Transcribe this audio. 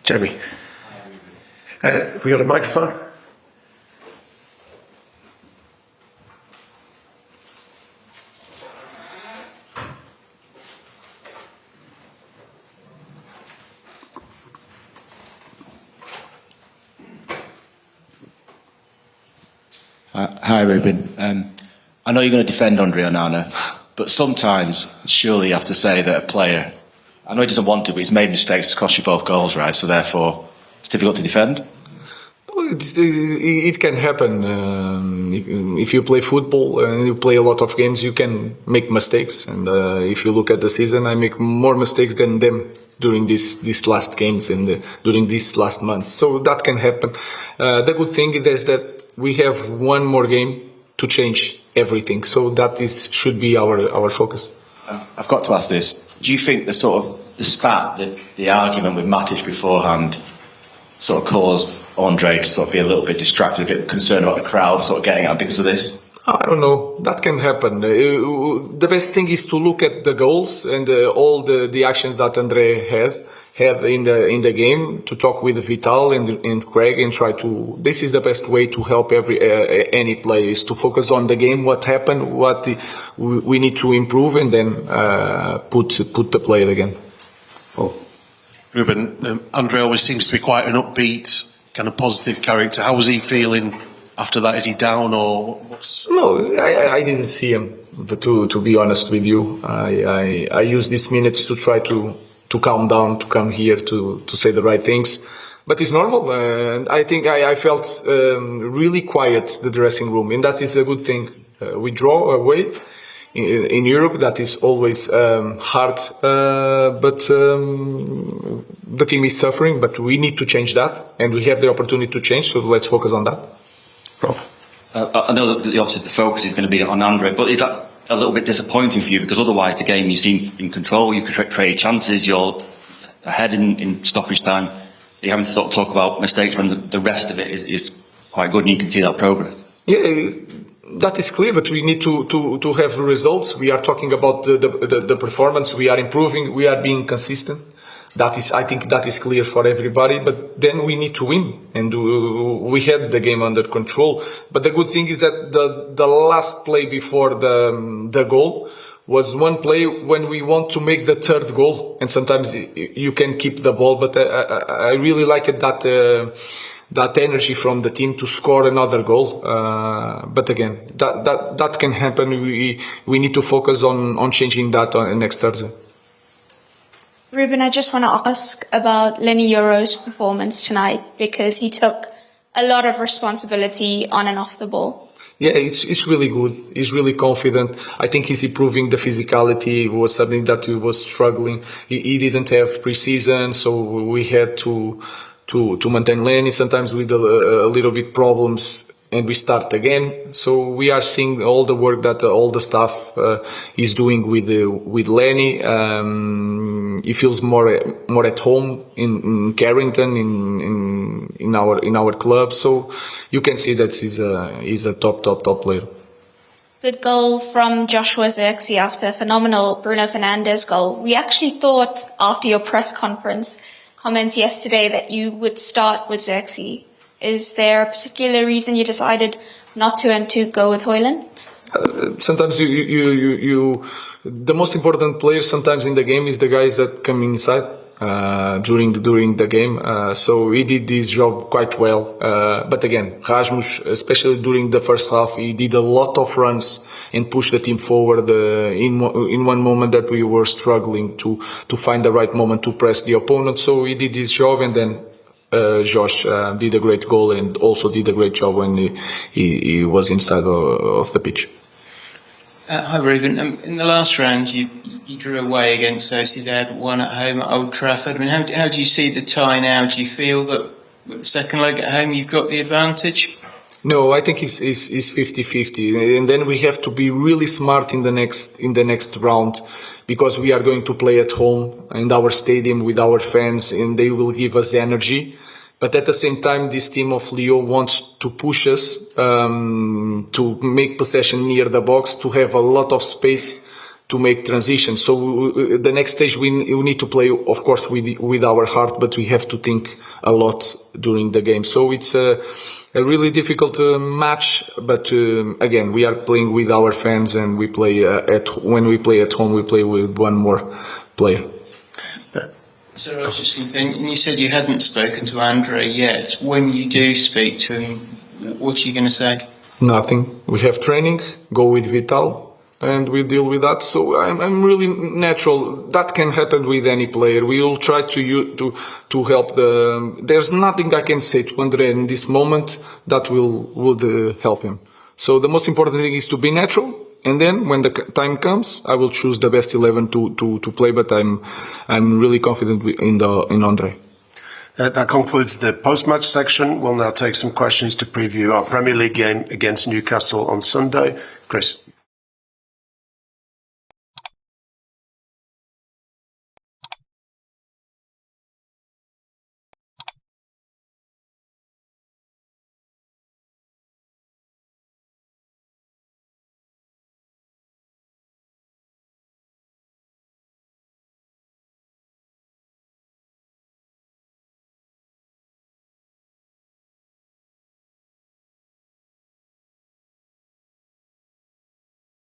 Jeremy. We got a microphone? Hi, Ruben. I know you're going to defend Andre Onana, but sometimes, surely you have to say that a player, I know he doesn't want to, but he's made mistakes to cost you both goals, right? So therefore, it's difficult to defend? It can happen. If you play football and you play a lot of games, you can make mistakes. And if you look at the season, I make more mistakes than them during these last games and during these last months. So that can happen. The good thing is that we have one more game to change everything. So that should be our focus. I've got to ask this. Do you think the spat, the argument with Matic beforehand, sort of caused Andre to sort of be a little bit distracted, a bit concerned about the crowd sort of getting out because of this? I don't know. That can happen. The best thing is to look at the goals and all the actions that Andre had in the game, to talk with Vital and Craig and try to. This is the best way to help any player, is to focus on the game, what happened, what we need to improve, and then put the player again. Oh. Ruben, Andre always seems to be quite an upbeat, kind of positive character. How was he feeling after that? Is he down or what's? No, I didn't see him. But to be honest with you, I used these minutes to try to calm down, to come here to say the right things. But it's normal. I think I felt really quiet, the dressing room, and that is a good thing. We draw away. In Europe, that is always hard, but the team is suffering, but we need to change that, and we have the opportunity to change, so let's focus on that. Rob? I know that obviously the focus is going to be on Andre, but is that a little bit disappointing for you? Because otherwise the game you seem in control, you could create chances, you're ahead in stoppage time. You're having to sort of talk about mistakes when the rest of it is quite good and you can see that progress. Yeah, that is clear, but we need to have results. We are talking about the performance. We are improving. We are being consistent. I think that is clear for everybody. But then we need to win, and we had the game under control. But the good thing is that the last play before the goal was one play when we want to make the third goal, and sometimes you can keep the ball. But I really like it that energy from the team to score another goal. But again, that can happen. We need to focus on changing that on next Thursday. Ruben, I just want to ask about Lenny Yoro's performance tonight, because he took a lot of responsibility on and off the ball. Yeah, it's really good. He's really confident. I think he's improving the physicality. It was something that he was struggling. He didn't have pre-season, so we had to maintain Leny, sometimes with a little bit problems, and we start again. So we are seeing all the work that all the staff is doing with Leny. He feels more at home in Carrington, in our club. So you can see that he's a top player. Good goal from Joshua Zirkzee after a phenomenal Bruno Fernandes goal. We actually thought after your press conference comments yesterday that you would start with Zirkzee. Is there a particular reason you decided not to and to go with Hojlund? Sometimes the most important players sometimes in the game is the guys that come inside during the game. So he did this job quite well. But again, Rasmus, especially during the first half, he did a lot of runs and pushed the team forward in one moment that we were struggling to find the right moment to press the opponent. So he did his job, and then Josh did a great goal and also did a great job when he was inside of the pitch. Hi Ruben, in the last round you drew away against Sociedad, one at home at Old Trafford. I mean, how do you see the tie now? Do you feel that with the second leg at home you've got the advantage? No, I think it's 50-50, and then we have to be really smart in the next round, because we are going to play at home in our stadium with our fans, and they will give us energy. But at the same time, this team of Lyon wants to push us to make possession near the box, to have a lot of space make transitions. So the next stage we need to play, of course, with our heart, but we have to think a lot during the game. So it's a really difficult match. But again, we are playing with our fans, and we play when we play at home, we play with one more player. So I was just going to think, and you said you hadn't spoken to Andre yet. When you do speak to him, what are you going to say? Nothing. We have training, go with Vital, and we deal with that. So I'm really natural. That can happen with any player. We will try to help there's nothing I can say to Andre in this moment that would help him. So the most important thing is to be natural. And then when the time comes, I will choose the best 11 to play, but I'm really confident in Andre. That concludes the post-match section. We'll now take some questions to preview our Premier League game against Newcastle on Sunday. Chris.